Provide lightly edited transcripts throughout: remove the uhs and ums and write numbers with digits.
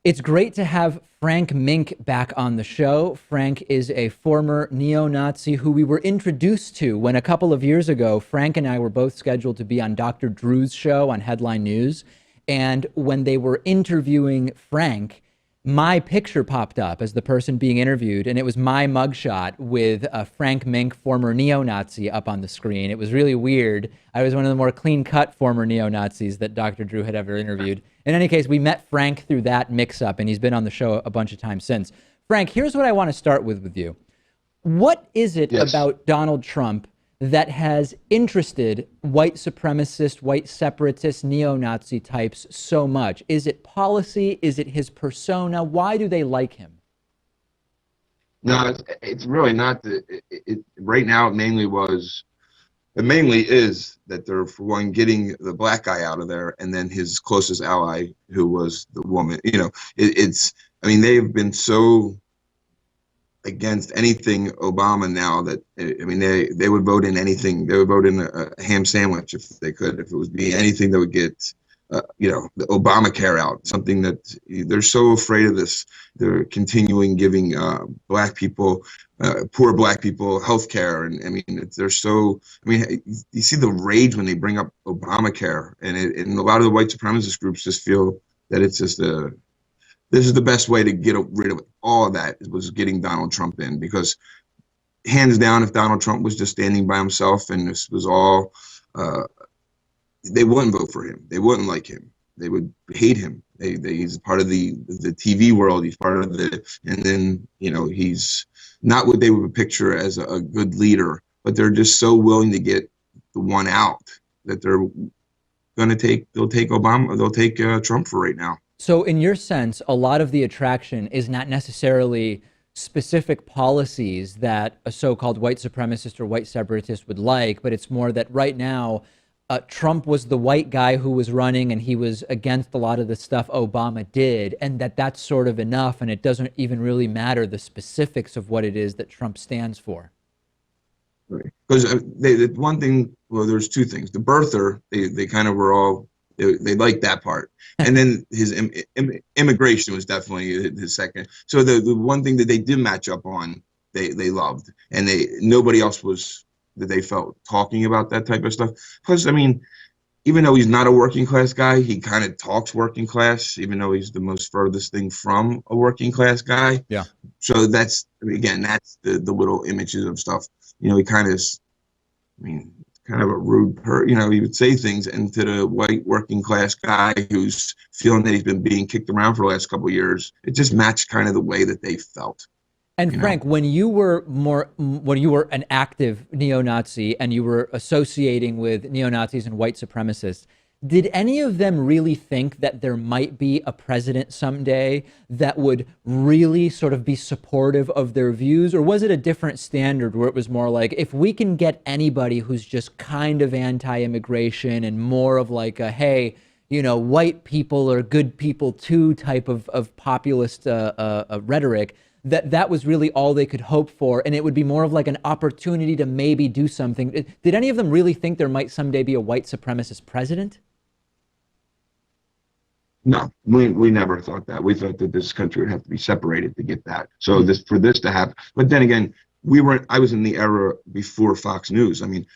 It's great to have Frank Meeink back on the show. Frank is a former neo-Nazi who we were introduced to when a couple of years ago, Frank and I were both scheduled to be on Dr. Drew's show on Headline News. And when they were interviewing Frank, my picture popped up as the person being interviewed, and it was my mugshot with Frank Meeink, former neo-Nazi, up on the screen. It was really weird. I was one of the more clean-cut former neo-Nazis that Dr. Drew had ever interviewed. In any case, we met Frank through that mix-up, and he's been on the show a bunch of times since. Frank, here's what I want to start with you. What is it Yes. about Donald Trump that has interested white supremacist, white separatist, neo-Nazi types so much? Is it policy? Is it his persona? Why do they like him? No, it's really not right now. It mainly is that they're, for one, getting the black guy out of there, and then his closest ally, who was the woman. I mean, they've been so against anything Obama now that, I mean, they would vote in anything. They would vote in a ham sandwich if they could, if it was be anything that would get the Obamacare out, something that they're so afraid of this. They're continuing giving black people, poor black people, health care. And I mean, you see the rage when they bring up Obamacare, and a lot of the white supremacist groups just feel that it's just this is the best way to get rid of all of that, was getting Donald Trump in, because hands down, if Donald Trump was just standing by himself and this was all, they wouldn't vote for him. They wouldn't like him. They would hate him. He's part of the TV world. He's part of and then, he's not what they would picture as a good leader, but they're just so willing to get the one out that they'll take Obama, they'll take Trump for right now. So in your sense, a lot of the attraction is not necessarily specific policies that a so-called white supremacist or white separatist would like, but it's more that right now, Trump was the white guy who was running, and he was against a lot of the stuff Obama did, and that's sort of enough, and it doesn't even really matter the specifics of what it is that Trump stands for. Right. Because the one thing, well, there's two things. The birther, they kind of were all, they liked that part. And then his immigration was definitely his second. So the one thing that they did match up on, they loved. And nobody else was, that they felt, talking about that type of stuff. Plus, I mean, even though he's not a working class guy, he kind of talks working class, even though he's the most furthest thing from a working class guy. Yeah. So that's, again, that's the little images of stuff. He kind of, I mean, kind of a rude he would say things, and to the white working class guy who's feeling that he's been being kicked around for the last couple of years, it just matched kind of the way that they felt. And Frank, when you were an active neo-Nazi and you were associating with neo-Nazis and white supremacists, did any of them really think that there might be a president someday that would really sort of be supportive of their views? Or was it a different standard where it was more like, if we can get anybody who's just kind of anti-immigration and more of like a, hey, white people are good people too type of populist rhetoric, that was really all they could hope for, and it would be more of like an opportunity to maybe do something? Did any of them really think there might someday be a white supremacist president? No, we never thought that. We thought that this country would have to be separated to get that. So for this to happen, but then again, I was in the era before Fox News. I mean,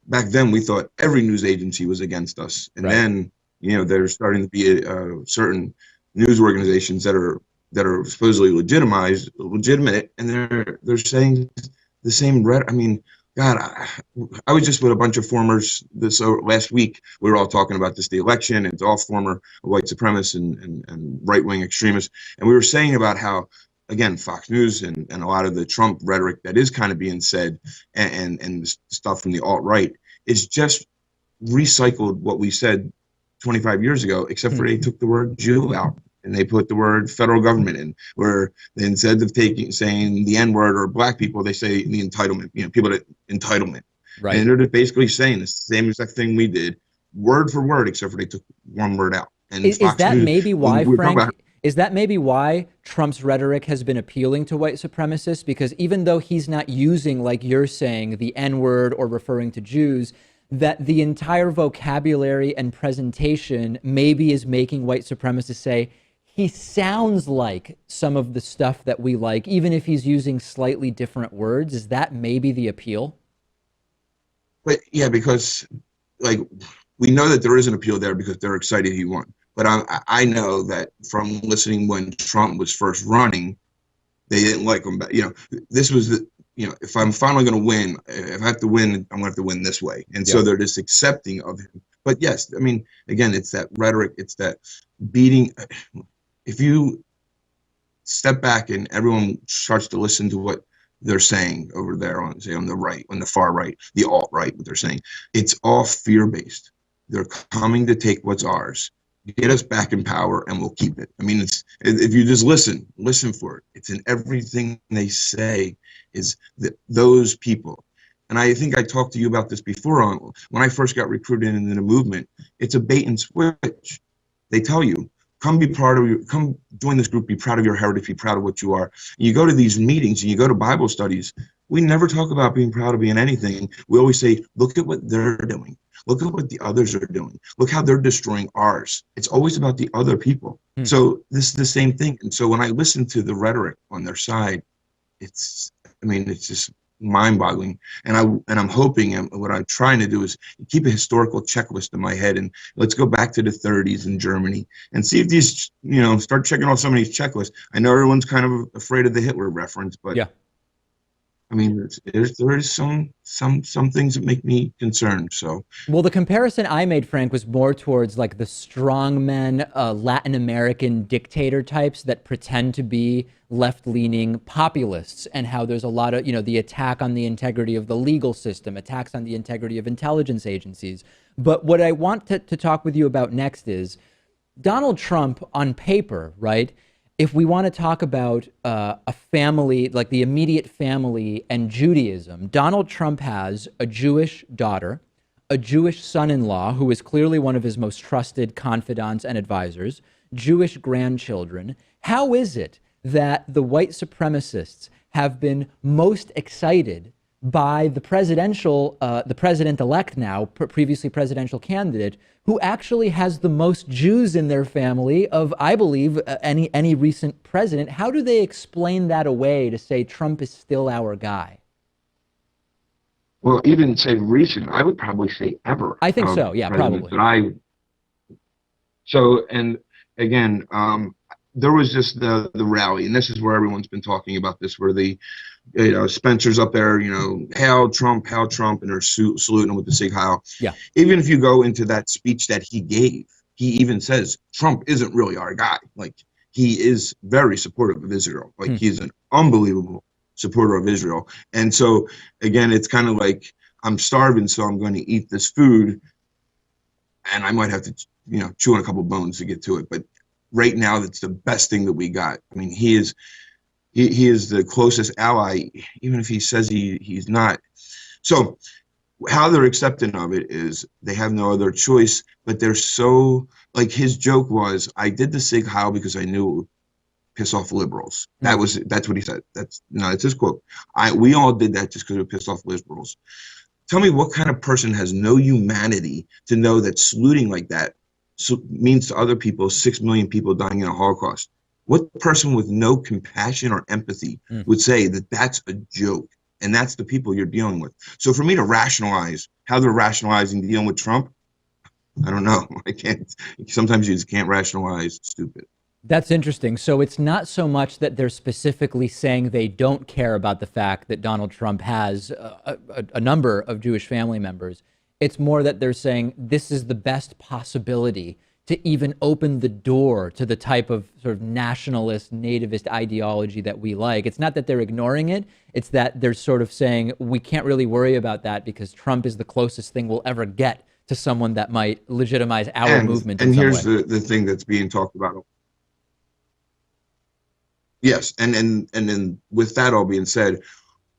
back then we thought every news agency was against us, and then there's starting to be certain news organizations that are supposedly legitimate, and they're saying the same I mean, God, I was just with a bunch of formers this last week. We were all talking about the election, and it's all former white supremacists and right-wing extremists. And we were saying about how, again, Fox News and a lot of the Trump rhetoric that is kind of being said, and stuff from the alt-right, is just recycled what we said 25 years ago, except for they took the word Jew out. And they put the word federal government in, where instead of saying the N-word or black people, they say the entitlement, people that entitlement. Right. And they're just basically saying the same exact thing we did, word for word, except for they took one word out. And Is that News, maybe why, Frank, is that maybe why Trump's rhetoric has been appealing to white supremacists? Because even though he's not using, like you're saying, the N-word or referring to Jews, that the entire vocabulary and presentation maybe is making white supremacists say, he sounds like some of the stuff that we like, even if he's using slightly different words. Is that maybe the appeal? But yeah, because like we know that there is an appeal there because they're excited he won. But I know that from listening when Trump was first running, they didn't like him. But, this was the, if I'm finally going to win, if I have to win, I'm going to have to win this way. And so they're just accepting of him. But yes, I mean, again, it's that rhetoric. It's that beating. If you step back and everyone starts to listen to what they're saying over there on, say, on the right, on the far right, the alt right, what they're saying, it's all fear based. They're coming to take what's ours, get us back in power, and we'll keep it. I mean, it's, if you just listen for it. It's in everything they say. Is that those people? And I think I talked to you about this before. On when I first got recruited into the movement, it's a bait and switch. They tell you, come come join this group, be proud of your heritage, be proud of what you are. And you go to these meetings and you go to Bible studies. We never talk about being proud of being anything. We always say, look at what they're doing. Look at what the others are doing. Look how they're destroying ours. It's always about the other people. So this is the same thing. And so when I listen to the rhetoric on their side, it's just mind-boggling. And I'm hoping, and what I'm trying to do is keep a historical checklist in my head, and let's go back to the 30s in Germany and see if these, start checking off some of these checklists. I know everyone's kind of afraid of the Hitler reference, but Yeah. I mean, there is some things that make me concerned. So, well, the comparison I made, Frank, was more towards like the strongmen, Latin American dictator types that pretend to be left-leaning populists, and how there's a lot of, the attack on the integrity of the legal system, attacks on the integrity of intelligence agencies. But what I want to talk with you about next is Donald Trump on paper, right? If we want to talk about a family, like the immediate family and Judaism, Donald Trump has a Jewish daughter, a Jewish son-in-law, who is clearly one of his most trusted confidants and advisors, Jewish grandchildren. How is it that the white supremacists have been most excited by the president-elect now, previously presidential candidate, who actually has the most Jews in their family of, I believe, any recent president? How do they explain that away to say Trump is still our guy? well, even say recent, I would probably say ever. I think so. Yeah, probably. But and again, there was just the rally, and this is where everyone's been talking about this, where the Spencer's up there, hail Trump, and they're saluting him with the Sig Heil. Yeah. Even if you go into that speech that he gave, he even says Trump isn't really our guy. Like, he is very supportive of Israel. Like, he's an unbelievable supporter of Israel. And so, again, it's kind of like, I'm starving, so I'm going to eat this food, and I might have to, chew on a couple bones to get to it. But right now, that's the best thing that we got. I mean, he is the closest ally, even if he says he's not. So how they're accepting of it is they have no other choice, but they're so, like, his joke was, I did the Sig Heil because I knew it would piss off liberals. That's what he said. That's his quote. We all did that just because it would piss off liberals. Tell me what kind of person has no humanity to know that saluting like that means to other people 6 million people dying in a Holocaust. What person with no compassion or empathy would say that that's a joke? And that's the people you're dealing with. So for me to rationalize how they're rationalizing dealing with Trump, I don't know. I can't. Sometimes you just can't rationalize stupid. That's interesting. So it's not so much that they're specifically saying they don't care about the fact that Donald Trump has a number of Jewish family members. It's more that they're saying this is the best possibility to even open the door to the type of sort of nationalist, nativist ideology that we like. It's not that they're ignoring it. It's that they're sort of saying we can't really worry about that because Trump is the closest thing we'll ever get to someone that might legitimize our movement. And here's the thing that's being talked about. Yes, and then with that all being said,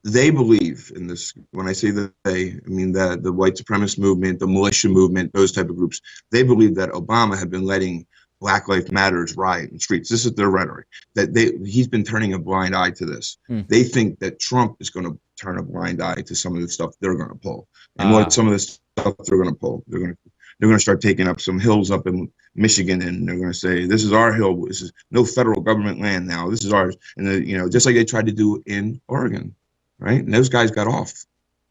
they believe in this. When I say that they, I mean the white supremacist movement, the militia movement, those type of groups. They believe that Obama had been letting Black Lives Matters riot in the streets. This is their rhetoric. That he's been turning a blind eye to this. They think that Trump is going to turn a blind eye to some of the stuff they're going to pull. And what some of the stuff they're going to pull, They're going to start taking up some hills up in Michigan, and they're going to say, this is our hill. This is no federal government land now. This is ours. And, just like they tried to do in Oregon, right? And those guys got off.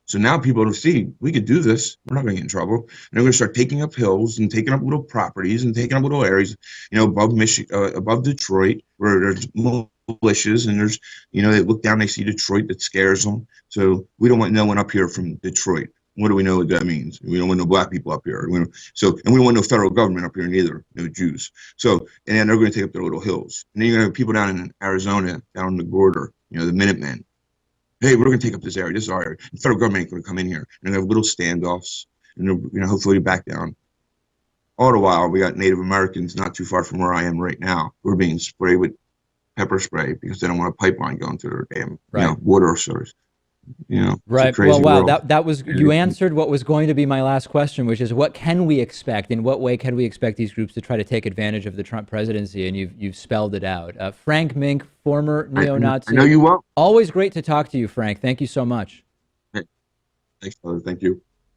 So now people don't see, we could do this. We're not going to get in trouble. And they're going to start taking up hills and taking up little properties and taking up little areas, above Michigan, above Detroit, where there's militias, and there's, they look down, they see Detroit, that scares them. So we don't want no one up here from Detroit. What do we know what that means? We don't want no black people up here. And we don't want no federal government up here neither, no Jews. So, and then they're going to take up their little hills. And then you're going to have people down in Arizona, down on the border, the Minutemen. Hey, we're going to take up this area. This is our area. The federal government ain't going to come in here. And they're going to have little standoffs, and hopefully back down. All the while, we got Native Americans not too far from where I am right now. We're being sprayed with pepper spray because they don't want a pipeline going through their damn, water source. Right. Well, wow. That was, you answered what was going to be my last question, which is, what can we expect? In what way can we expect these groups to try to take advantage of the Trump presidency? And you've spelled it out. Frank Meeink, former neo-Nazi. I know you will. Always great to talk to you, Frank. Thank you so much. Thanks, brother. Thank you.